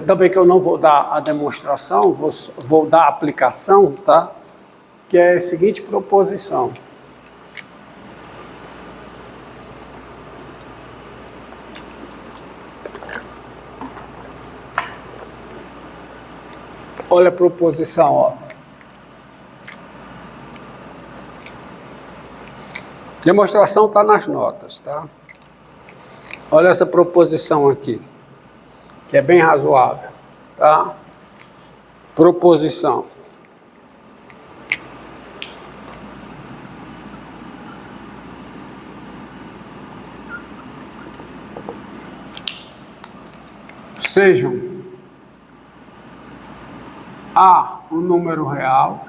Também que eu não vou dar a demonstração, vou dar a aplicação, tá? Que é a seguinte proposição. Olha a proposição, ó. Demonstração está nas notas, tá? Olha essa proposição aqui, que é bem razoável, tá? Proposição. Sejam A um número real,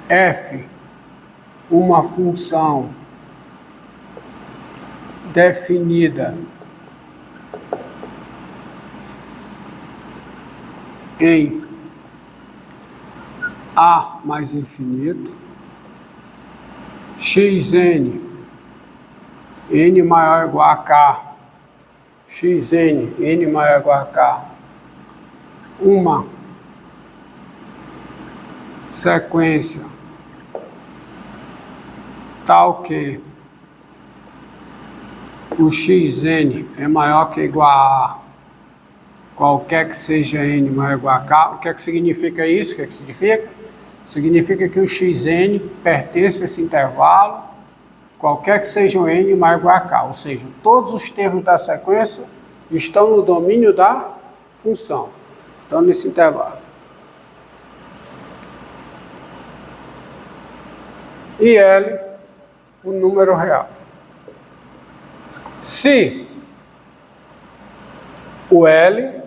F uma função definida em A mais infinito, xn, n maior ou igual a k, xn, n maior ou igual a k, uma sequência tal que o xn é maior que ou igual a qualquer que seja n maior ou igual a k. O que é que significa isso? O que é que significa? Significa que o xn pertence a esse intervalo, qualquer que seja o n maior ou igual a k. Ou seja, todos os termos da sequência estão no domínio da função. Estão nesse intervalo. E L, o número real. Se o L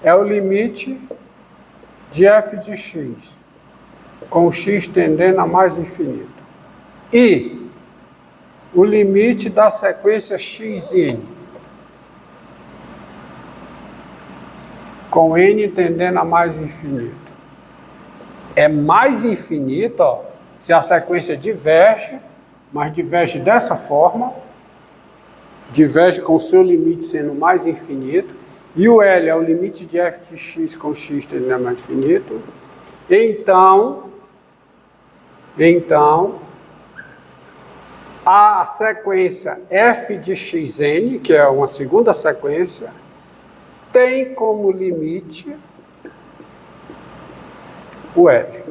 é o limite de f de x, com x tendendo a mais infinito, e o limite da sequência xn, com n tendendo a mais infinito, é mais infinito, ó, se a sequência diverge, mas diverge dessa forma, diverge com o seu limite sendo mais infinito, e o L é o limite de f de x com x tendendo a mais infinito, então a sequência f de xn, que é uma segunda sequência, tem como limite o L.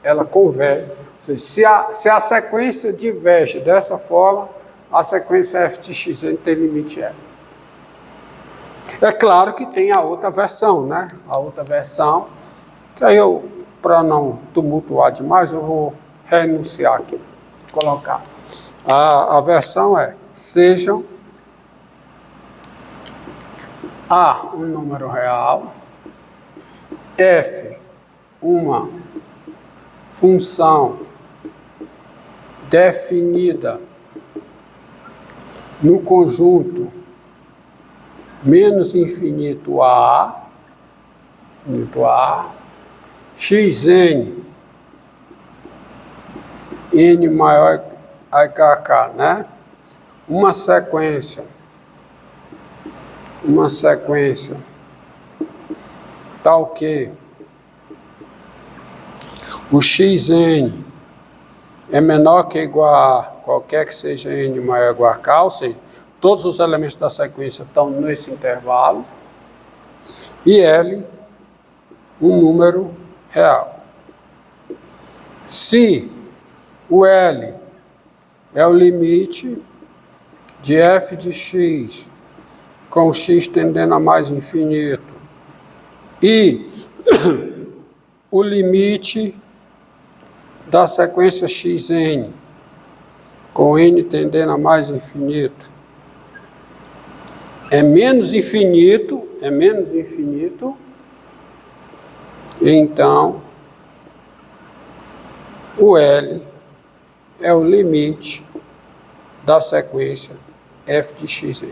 Ela converge. Se a sequência diverge dessa forma, a sequência f de xn tem limite L. É claro que tem a outra versão, né? A outra versão, que aí eu, para não tumultuar demais, eu vou renunciar aqui, colocar. A versão é: sejam A um número real, F uma função definida no conjunto menos infinito a, xn, n maior a k, né? Uma sequência tal que o xn é menor que ou igual a qualquer que seja n maior ou igual a k, ou seja, todos os elementos da sequência estão nesse intervalo, e L, um número real. Se o L é o limite de f de x com x tendendo a mais infinito, e o limite da sequência xn com n tendendo a mais infinito é menos infinito, então o L é o limite da sequência f de xn.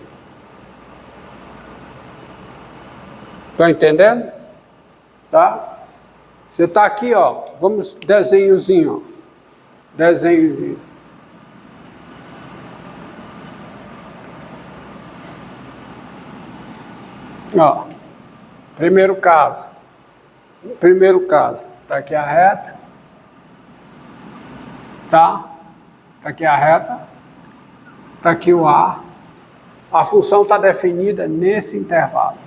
Está entendendo? Tá? Você está aqui, ó, vamos, desenhozinho, ó. Desenhozinho. Ó, primeiro caso. Está aqui a reta. Tá aqui a reta. Está aqui o A. A função está definida nesse intervalo.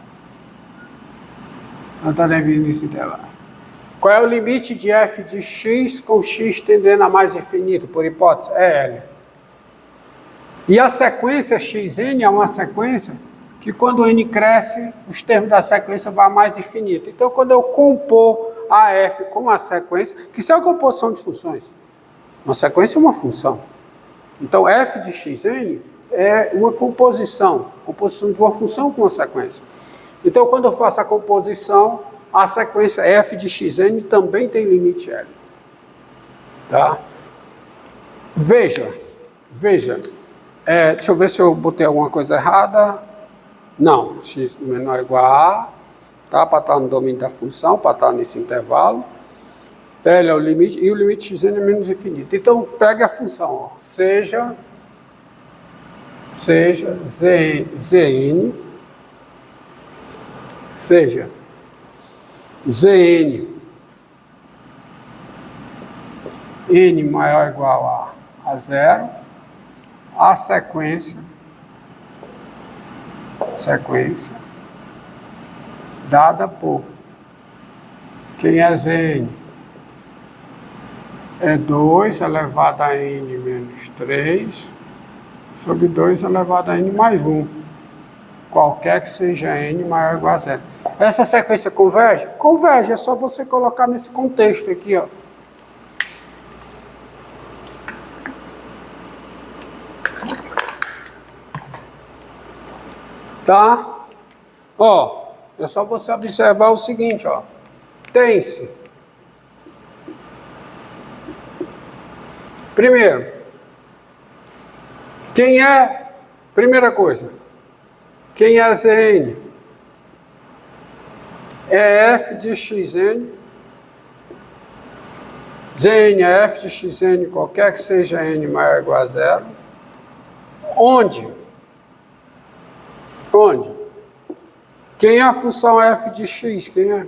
Qual é o limite de f de x com x tendendo a mais infinito, por hipótese? É L. E a sequência xn é uma sequência que quando n cresce, os termos da sequência vão a mais infinito. Então, quando eu compor a f com a sequência, que isso é uma composição de funções. Uma sequência é uma função. Então, f de xn é uma composição de uma função com uma sequência. Então, quando eu faço a composição, a sequência f de xn também tem limite L. Tá? Veja. Deixa eu ver se eu botei alguma coisa errada. Não, x menor ou igual a A, tá? Para estar no domínio da função, para estar nesse intervalo. L é o limite, e o limite xn é menos infinito. Então, pega a função, ó. Seja Zn n maior ou igual a zero, a sequência dada por quem é Zn é 2 elevado a n menos 3 sobre 2 elevado a n mais 1, qualquer que seja n maior ou igual a zero. Essa sequência converge? Converge, é só você colocar nesse contexto aqui, ó. Tá? Ó, é só você observar o seguinte, ó. Tem-se. Primeiro, primeira coisa, quem é Zn? É f de xn. Zn é f de xn, qualquer que seja n maior ou igual a zero. Onde? Quem é a função f de x? Quem é?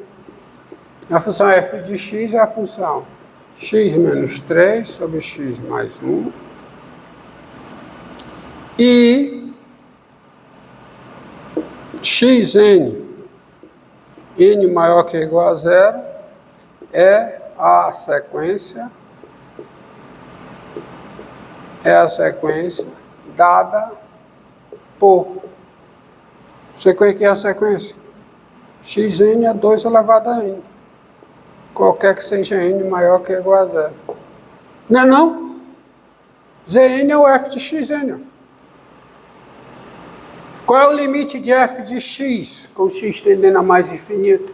A função f de x é a função x menos 3 sobre x mais 1. E xn, n maior que ou igual a zero, é a sequência dada por... Você conhece que é a sequência? Xn é 2 elevado a n. Qualquer que seja n maior que ou igual a zero. Não é não? Zn é o f de xn. Qual é o limite de f de x, com x tendendo a mais infinito?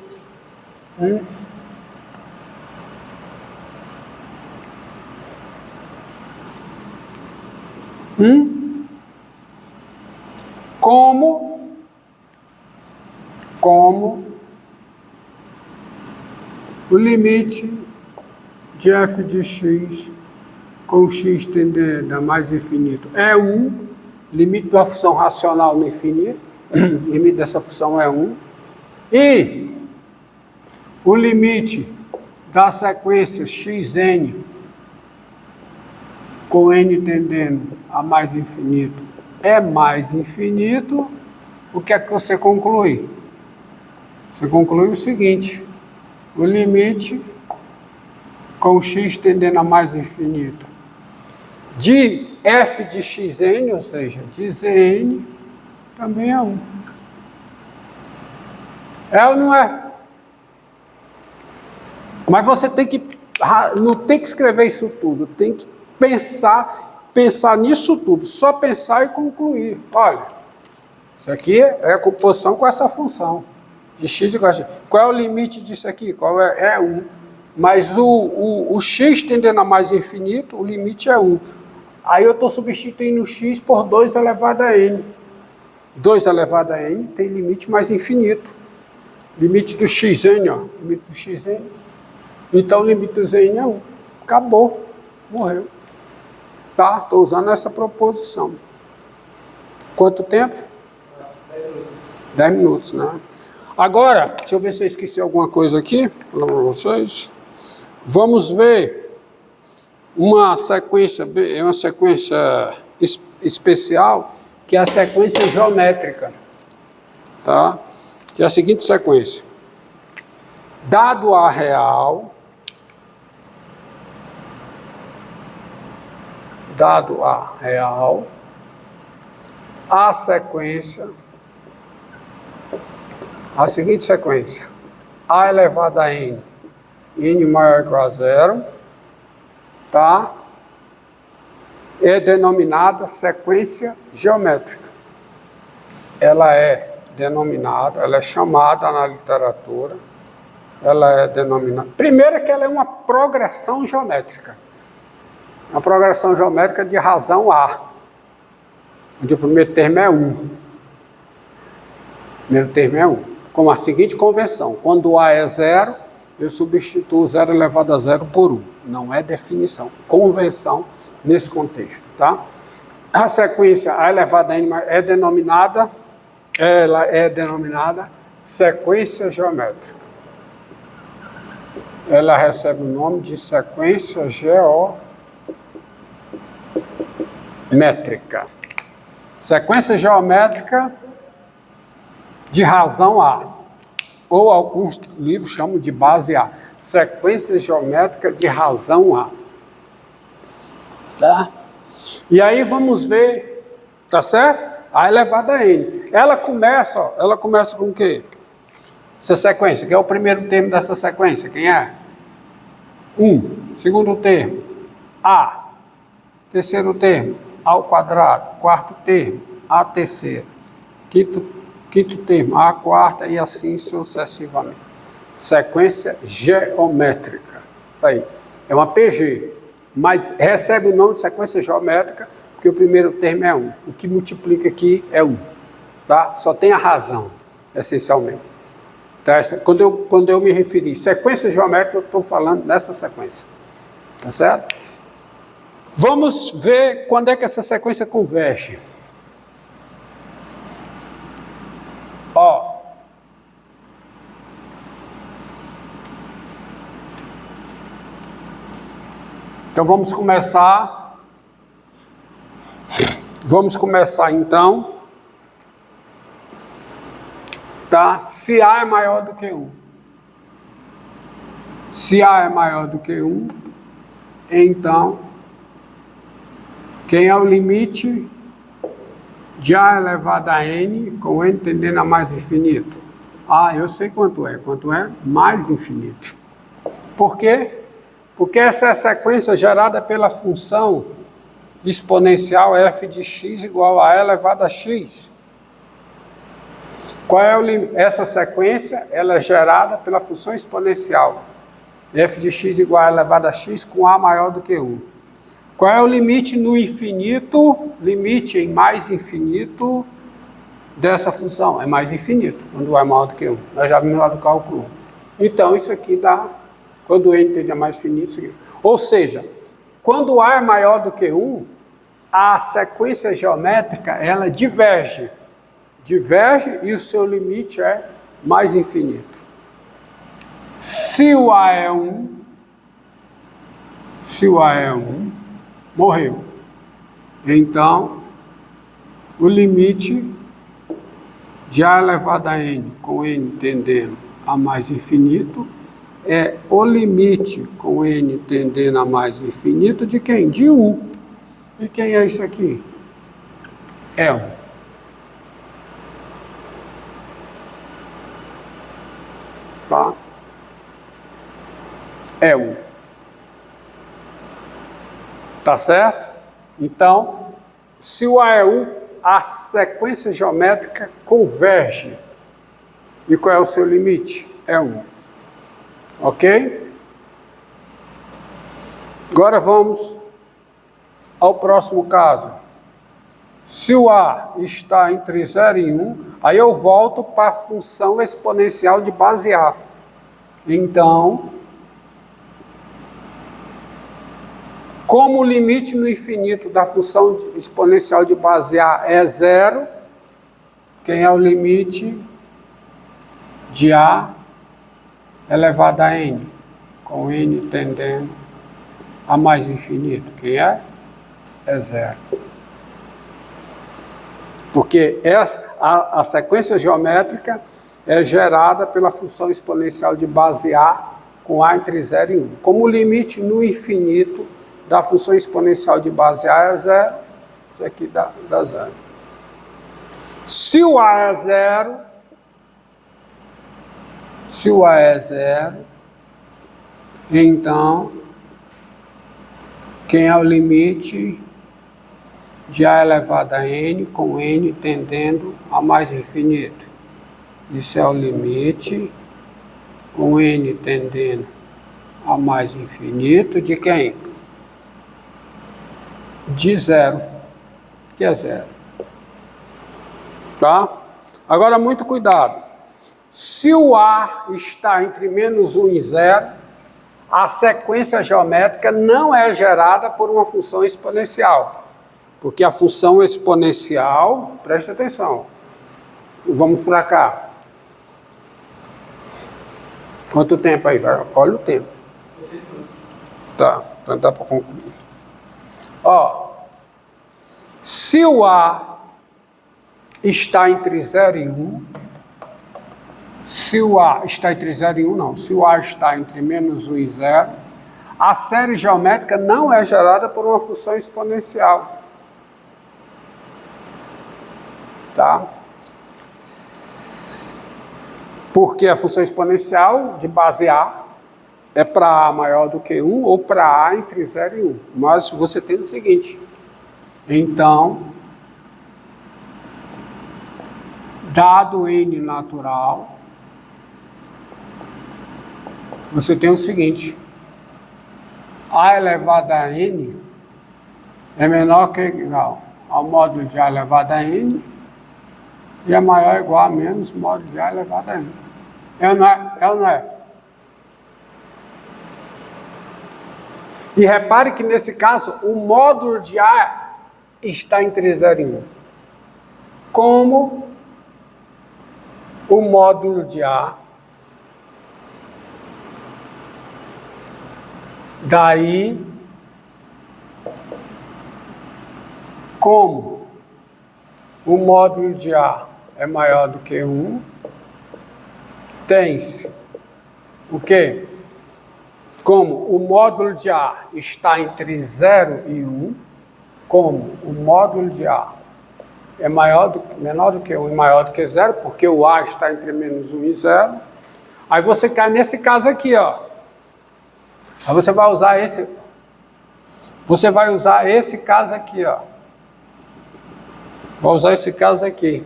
Como o limite de f de x com x tendendo a mais infinito é 1, limite da função racional no infinito, limite dessa função é 1, e o limite da sequência xn com n tendendo a mais infinito é mais infinito, o que é que você conclui? Você conclui o seguinte: o limite com x tendendo a mais infinito de f de xn, ou seja, de Zn, também é 1. É ou não é? Mas você tem que, não tem que escrever isso tudo, tem que pensar nisso tudo, só pensar e concluir. Olha, isso aqui é a composição com essa função de x igual a x. Qual é o limite disso aqui? Qual é? É 1. Mas o x tendendo a mais infinito, o limite é 1. Aí eu estou substituindo o x por 2 elevado a n. 2 elevado a n tem limite mais infinito. Limite do xn, ó. Limite do xn. Então o limite do zn é 1. Acabou. Morreu. Tá? Estou usando essa proposição. Quanto tempo? 10 minutos. 10 minutos, né? Agora, deixa eu ver se eu esqueci alguma coisa aqui, para vocês. Vamos ver uma sequência especial, que é a sequência geométrica, tá? Que é a seguinte sequência. Dado A real, a sequência, a seguinte sequência, A elevado a N, N maior ou igual a zero, tá? É denominada sequência geométrica. Ela é denominada, ela é chamada na literatura, ela é denominada... Primeiro é que ela é uma progressão geométrica. Uma progressão geométrica de razão A, onde o primeiro termo é 1. O primeiro termo é 1. Com a seguinte convenção: quando A é 0, eu substituo 0 elevado a 0 por 1. Não é definição, convenção nesse contexto, tá? A sequência A elevado a N é denominada, sequência geométrica. Ela recebe o nome de sequência geométrica. Sequência geométrica de razão A, ou alguns livros chamam de base A. Sequência geométrica de razão A. Tá? E aí vamos ver, tá certo? A elevado a N. Ela começa com o quê? Essa sequência, que é o primeiro termo dessa sequência, quem é? 1. Segundo termo, A. Terceiro termo, A ao quadrado. Quarto termo, A terceiro. Quinto termo, A quarta e assim sucessivamente. Sequência geométrica. Aí, é uma PG, mas recebe o nome de sequência geométrica porque o primeiro termo é 1. O que multiplica aqui é 1. Tá? Só tem a razão, essencialmente. Tá? Quando eu me referi sequência geométrica, eu estou falando nessa sequência. Tá certo? Vamos ver quando é que essa sequência converge. Ó. Então vamos começar então, tá? Se A é maior do que 1. Se A é maior do que 1, então, quem é o limite de A elevado a N, com N tendendo a mais infinito? Ah, eu sei quanto é mais infinito. Por quê? Porque essa é a sequência gerada pela função exponencial f de x igual a elevado a x. Qual é o limite? Essa sequência ela é gerada pela função exponencial f de x igual a elevado a x com a maior do que 1. Qual é o limite no infinito, limite em mais infinito dessa função? É mais infinito, quando a é maior do que 1. Nós já vimos lá do cálculo 1. Então, isso aqui dá, quando n tende a mais infinito, isso aqui. Ou seja, quando A é maior do que 1, a sequência geométrica, ela diverge. Diverge e o seu limite é mais infinito. Se o A é 1, morreu. Então, o limite de A elevado a N, com N tendendo a mais infinito, é o limite com N tendendo a mais infinito de quem? De 1. E quem é isso aqui? É 1. Tá? É 1. Tá certo? Então, se o A é 1, a sequência geométrica converge. E qual é o seu limite? É 1. Ok? Agora vamos ao próximo caso. Se o A está entre 0 e 1, aí eu volto para a função exponencial de base A. Então, como o limite no infinito da função exponencial de base A é 0, quem é o limite de A elevado a N, com N tendendo a mais infinito. Quem é? É zero. Porque a sequência geométrica é gerada pela função exponencial de base A com A entre 0 e 1. Como o limite no infinito da função exponencial de base A é zero, isso aqui dá zero. Se o A é zero, então, quem é o limite de A elevado a N, com N tendendo a mais infinito? Isso é o limite com N tendendo a mais infinito de quem? De zero, que é zero. Tá? Agora, muito cuidado. Se o A está entre menos 1 e 0, a sequência geométrica não é gerada por uma função exponencial. Porque a função exponencial, preste atenção, vamos para cá. Quanto tempo aí? Olha o tempo. Tá, então dá para concluir. Ó, se o A está entre 0 e 1, se o A está entre 0 e 1, não, se o A está entre menos 1 e 0, a série geométrica não é gerada por uma função exponencial. Tá? Porque a função exponencial de base A é para A maior do que 1 ou para A entre 0 e 1. Mas você tem o seguinte, então, dado N natural, você tem o seguinte, A elevado a N é menor que ou igual ao módulo de A elevado a N e é maior ou igual a menos módulo de A elevado a N. É ou não é? É ou não é? E repare que nesse caso o módulo de A está entre 0 e 1. Como o módulo de A, daí, como o módulo de A é maior do que 1, tem-se o quê? Como o módulo de A está entre 0 e 1, como o módulo de A é menor do que 1 e maior do que 0, porque o A está entre menos 1 e 0, aí você cai nesse caso aqui, ó. Aí você vai usar esse caso aqui, ó. Vou usar esse caso aqui.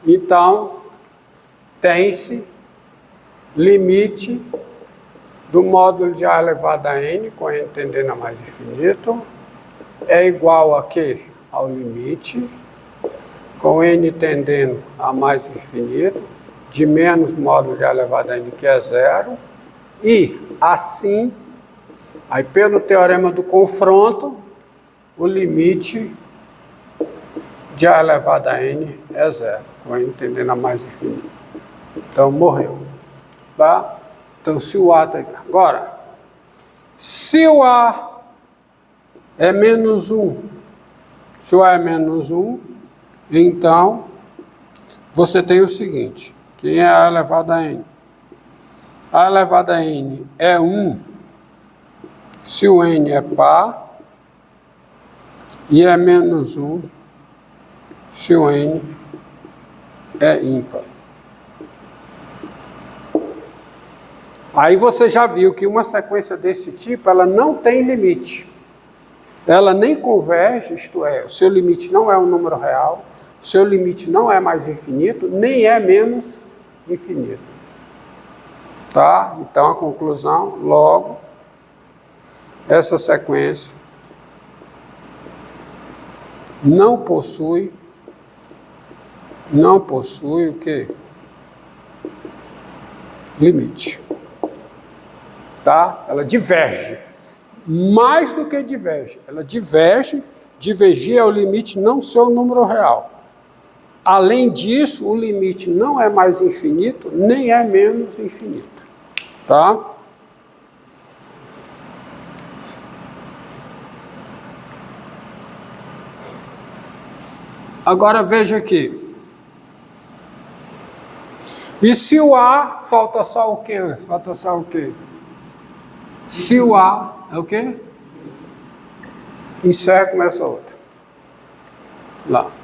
Então, tem-se limite do módulo de A elevado a N, com N tendendo a mais infinito, é igual a quê? Ao limite, com N tendendo a mais infinito, de menos módulo de A elevado a N, que é 0, e assim, aí pelo teorema do confronto, o limite de A elevado a N é 0, com N tendendo a mais infinito. Então, morreu. Tá? Então, se o A está aqui. Agora, se o A é menos 1, se o A é menos 1, então, você tem o seguinte, que é A elevado a N. A elevado a N é 1, se o N é par, e é menos 1, se o N é ímpar. Aí você já viu que uma sequência desse tipo, ela não tem limite. Ela nem converge, isto é, o seu limite não é um número real, o seu limite não é mais infinito, nem é menos infinito. Tá? Então a conclusão, logo, essa sequência não possui o quê? Limite. Tá? Ela diverge. Mais do que diverge. Ela diverge, divergir é o limite não ser o número real. Além disso, o limite não é mais infinito, nem é menos infinito. Tá? Agora veja aqui. E se o A, falta só o quê? Falta só o quê? Se o A é o quê? Encerra, começa outra. Lá.